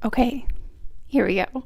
Okay, here we go.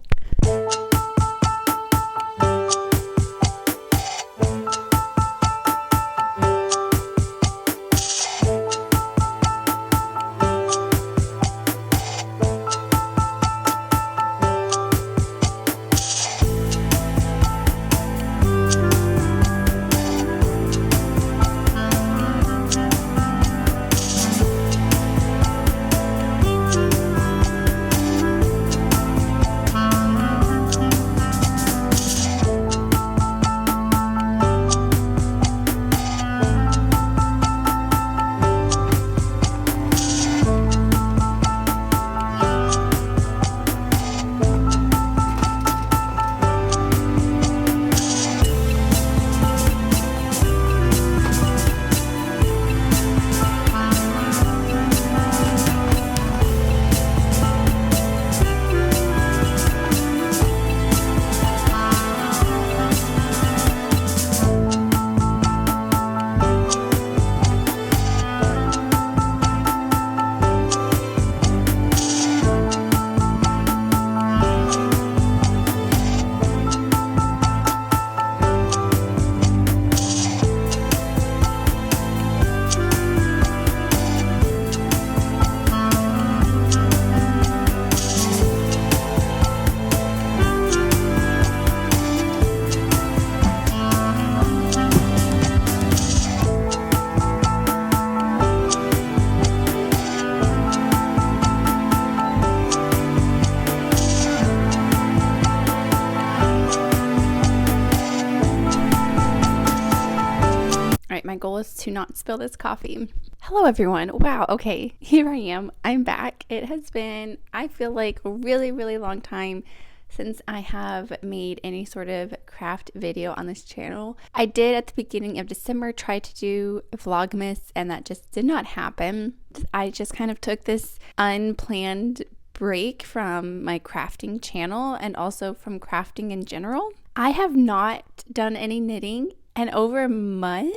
My goal is to not spill this coffee. Hello everyone. Wow, okay, here I am. I'm back. It has been, I feel like, a really, really long time since I have made any sort of craft video on this channel. I did at the beginning of December try to do Vlogmas, and that just did not happen. I just kind of took this unplanned break from my crafting channel and also from crafting in general. I have not done any knitting in over a month.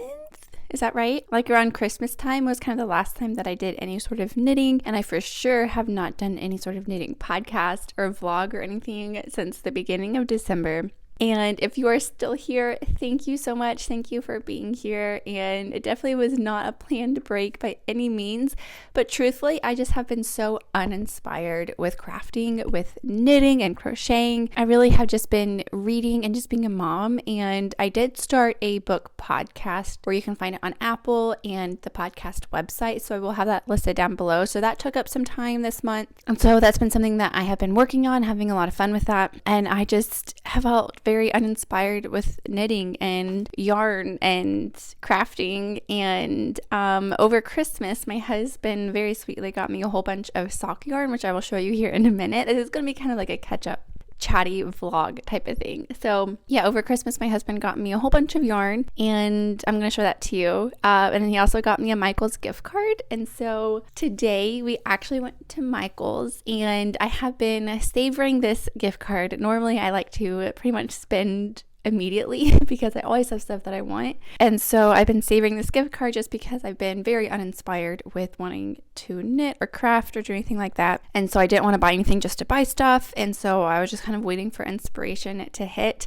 Is that right? Like around Christmas time was kind of the last time that I did any sort of knitting, and I for sure have not done any sort of knitting podcast or vlog or anything since the beginning of December. And if you are still here, thank you so much. Thank you for being here. And it definitely was not a planned break by any means. But truthfully, I just have been so uninspired with crafting, with knitting and crocheting. I really have just been reading and just being a mom. And I did start a book podcast where you can find it on Apple and the podcast website. So I will have that listed down below. So that took up some time this month. And so that's been something that I have been working on, having a lot of fun with that. And I just have felt very uninspired with knitting and yarn and crafting. And over Christmas, my husband very sweetly got me a whole bunch of sock yarn, which I will show you here in a minute. This is going to be kind of like a catch-up chatty vlog type of thing. So yeah, over Christmas my husband got me a whole bunch of yarn, and I'm gonna show that to you. And then he also got me a Michaels gift card. And so today we actually went to Michaels, and I have been savoring this gift card. Normally I like to pretty much spend immediately because I always have stuff that I want. And so I've been saving this gift card just because I've been very uninspired with wanting to knit or craft or do anything like that. And so I didn't want to buy anything just to buy stuff. And so I was just kind of waiting for inspiration to hit.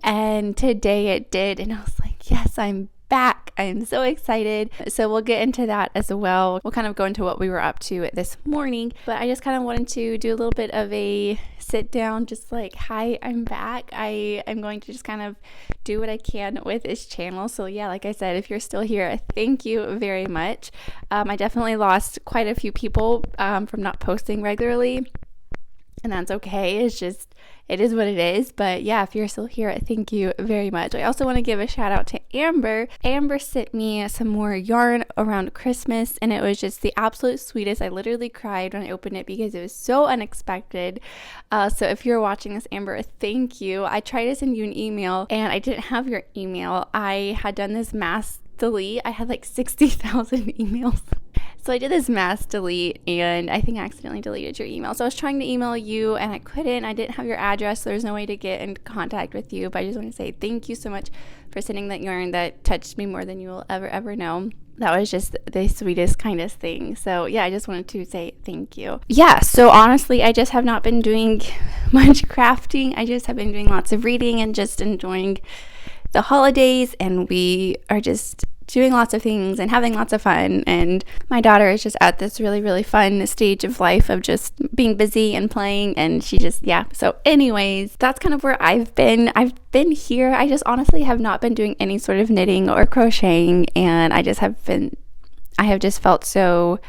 And today it did. And I was like, yes, I'm back. I'm so excited. So we'll get into that as well. We'll kind of go into what we were up to this morning, but I just kind of wanted to do a little bit of a sit down, just like, hi, I'm back. I am going to just kind of do what I can with this channel. So yeah, like I said, if you're still here, thank you very much. I definitely lost quite a few people from not posting regularly, and that's okay. It's just, it is what it is. But yeah, if you're still here, thank you very much. I also want to give a shout out to Amber. Amber sent me some more yarn around Christmas, and it was just the absolute sweetest. I literally cried when I opened it because it was so unexpected. So if you're watching this, Amber, thank you. I tried to send you an email and I didn't have your email. I had done this mass delete. I had like 60,000 emails. So I did this mass delete, and I think I accidentally deleted your email. So I was trying to email you and I couldn't. I didn't have your address, so there's no way to get in contact with you. But I just want to say thank you so much for sending that yarn. That touched me more than you will ever know. that was just the sweetest, kindest thing. So yeah, I just wanted to say thank you. Yeah, so honestly, I just have not been doing much crafting. I just have been doing lots of reading and just enjoying the holidays, and we are just doing lots of things and having lots of fun. And my daughter is just at this really, really fun stage of life of just being busy and playing, and she just, yeah. So anyways, that's kind of where I've been here. I just honestly have not been doing any sort of knitting or crocheting, and I have just felt so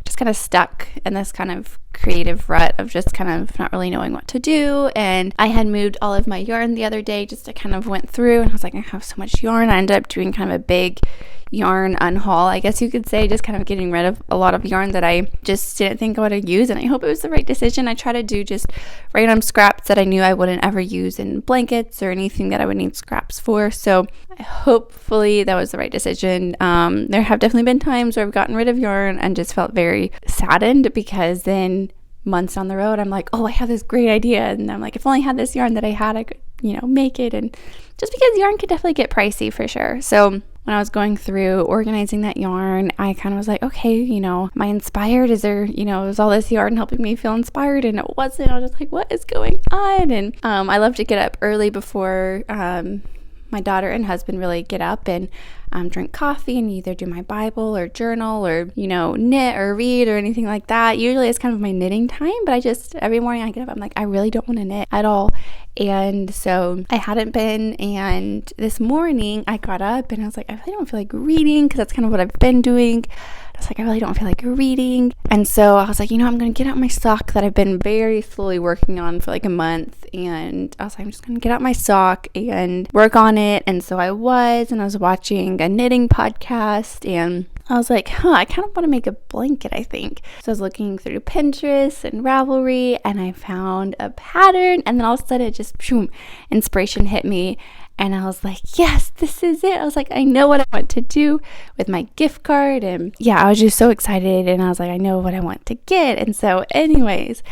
just kind of stuck in this kind of creative rut of just kind of not really knowing what to do. And I had moved all of my yarn the other day, just to kind of went through, and I was like, I have so much yarn. I ended up doing kind of a big yarn unhaul, I guess you could say, just kind of getting rid of a lot of yarn that I just didn't think I would use, and I hope it was the right decision. I try to do just random scraps that I knew I wouldn't ever use in blankets or anything that I would need scraps for, so hopefully that was the right decision. There have definitely been times where I've gotten rid of yarn and just felt very saddened, because then months down the road I'm like, oh, I have this great idea, and I'm like, if I only had this yarn that I had, I could, make it. And just because yarn could definitely get pricey for sure. So when I was going through organizing that yarn, I kind of was like, okay, am I inspired? Is there, is all this yarn helping me feel inspired? And it wasn't. I was just like, what is going on? And I love to get up early before my daughter and husband really get up, and drink coffee and either do my Bible or journal or, knit or read or anything like that. Usually it's kind of my knitting time, but I just, every morning I get up, I'm like, I really don't want to knit at all. And so I hadn't been, and this morning I got up and I was like, I really don't feel like reading, because that's kind of what I've been doing. I was like, I really don't feel like reading. And so I was like, I'm going to get out my sock that I've been very slowly working on for like a month. And I was like, I'm just going to get out my sock and work on it. And so I was watching a knitting podcast, and I was like, I kind of want to make a blanket, I think. So I was looking through Pinterest and Ravelry, and I found a pattern, and then all of a sudden it just, boom, inspiration hit me. And I was like, yes, this is it. I was like, I know what I want to do with my gift card. And yeah, I was just so excited. And I was like, I know what I want to get. And so anyways,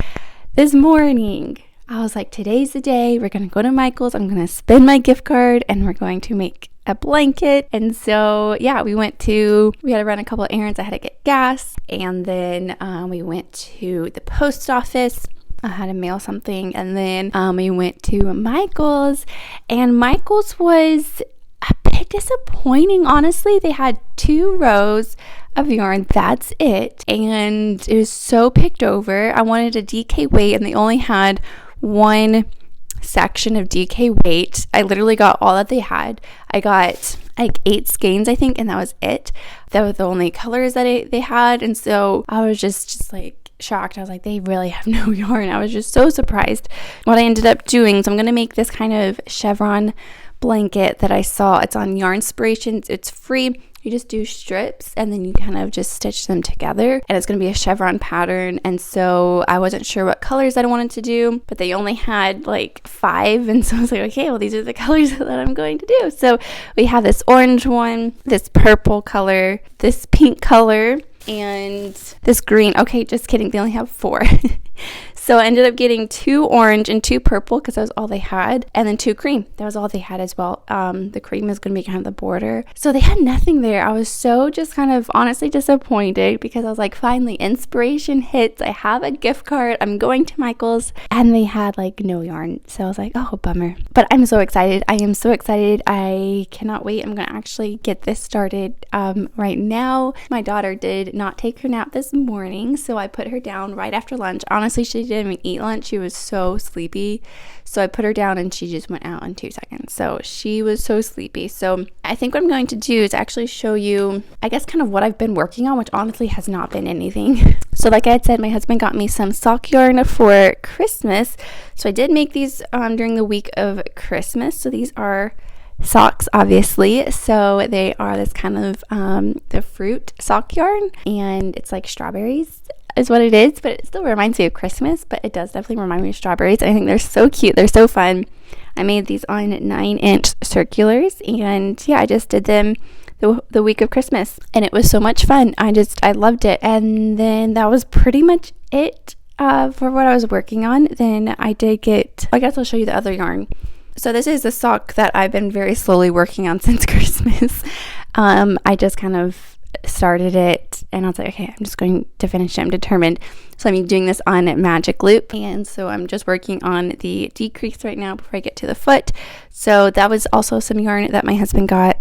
this morning, I was like, today's the day. We're going to go to Michael's. I'm going to spend my gift card, and we're going to make a blanket. And so yeah, we had to run a couple of errands. I had to get gas, and then we went to the post office. I had to mail something, and then we went to Michael's, and Michael's was a bit disappointing, honestly. They had 2 rows of yarn, that's it, and it was so picked over. I wanted a DK weight, and they only had one section of DK weight. I literally got all that they had. I got like 8 skeins, I think, and that was it. That was the only colors that they had, and so I was just like shocked. I was like, they really have no yarn. I was just so surprised what I ended up doing. So I'm going to make this kind of chevron blanket that I saw. It's on Yarnspirations. It's free. You just do strips, and then you kind of just stitch them together, and it's going to be a chevron pattern. And so I wasn't sure what colors I wanted to do, but they only had like 5, and so I was like, okay, well, these are the colors that I'm going to do. So we have this orange one, this purple color, this pink color, and this green. Okay, just kidding, they only have 4. So I ended up getting 2 orange and 2 purple, because that was all they had, and then 2 cream. That was all they had as well. The cream is going to be kind of the border. So they had nothing there. I was so just kind of honestly disappointed, because I was like, finally, inspiration hits. I have a gift card. I'm going to Michael's, and they had like no yarn. So I was like, oh, bummer. But I'm so excited. I am so excited. I cannot wait. I'm going to actually get this started right now. My daughter did not take her nap this morning, so I put her down right after lunch. Honestly, she didn't even eat lunch. She was so sleepy. So I put her down, and she just went out in 2 seconds. So she was so sleepy. So I think what I'm going to do is actually show you, I guess, kind of what I've been working on, which honestly has not been anything. So like I had said, my husband got me some sock yarn for Christmas. So I did make these during the week of Christmas. So these are socks, obviously. So they are this kind of the fruit sock yarn, and it's like strawberries is what it is, but it still reminds me of Christmas, but it does definitely remind me of strawberries. I think they're so cute. They're so fun. I made these on 9-inch circulars, and yeah, I just did them the week of Christmas, and it was so much fun. I loved it. And then that was pretty much it for what I was working on. Then I guess I'll show you the other yarn. So this is the sock that I've been very slowly working on since Christmas. I just kind of started it and I was like, okay, I'm just going to finish it. I'm determined. So I'm doing this on Magic Loop, and so I'm just working on the decrease right now before I get to the foot. So that was also some yarn that my husband got.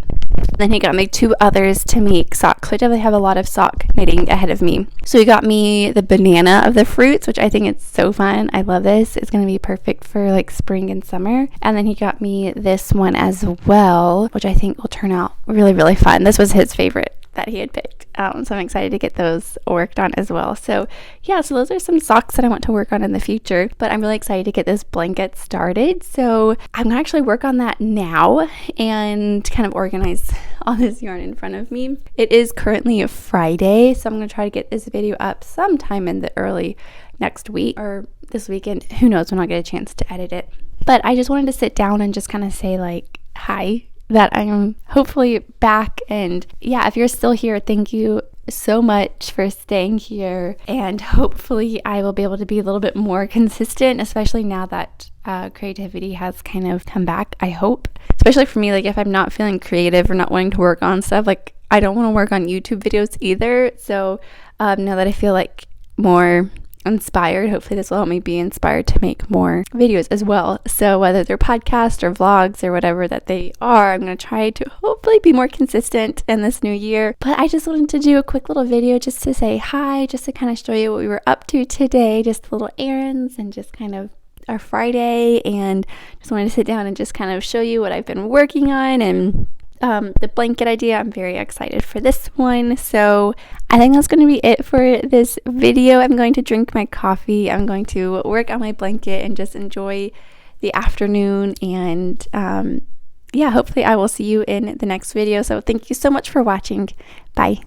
Then he got me 2 others to make socks. So I definitely have a lot of sock knitting ahead of me. So he got me the banana of the fruits, which I think it's so fun. I love this. It's going to be perfect for like spring and summer. And then he got me this one as well, which I think will turn out really, really fun. This was his favorite that he had picked. So I'm excited to get those worked on as well. So yeah, so those are some socks that I want to work on in the future, but I'm really excited to get this blanket started. So I'm gonna actually work on that now and kind of organize all this yarn in front of me. It is currently a Friday, so I'm gonna try to get this video up sometime in the early next week or this weekend. Who knows when I'll get a chance to edit it. But I just wanted to sit down and just kind of say like, hi, that I am hopefully back. And yeah, if you're still here, thank you so much for staying here. And hopefully I will be able to be a little bit more consistent, especially now that creativity has kind of come back, I hope. Especially for me, like if I'm not feeling creative or not wanting to work on stuff, like I don't want to work on YouTube videos either. So now that I feel like more inspired, hopefully this will help me be inspired to make more videos as well. So whether they're podcasts or vlogs or whatever that they are, I'm going to try to hopefully be more consistent in this new year. But I just wanted to do a quick little video just to say hi, just to kind of show you what we were up to today, just little errands and just kind of our Friday, and just wanted to sit down and just kind of show you what I've been working on. And the blanket idea, I'm very excited for this one. So I think that's going to be it for this video. I'm going to drink my coffee, I'm going to work on my blanket and just enjoy the afternoon. And yeah, hopefully I will see you in the next video. So thank you so much for watching. Bye.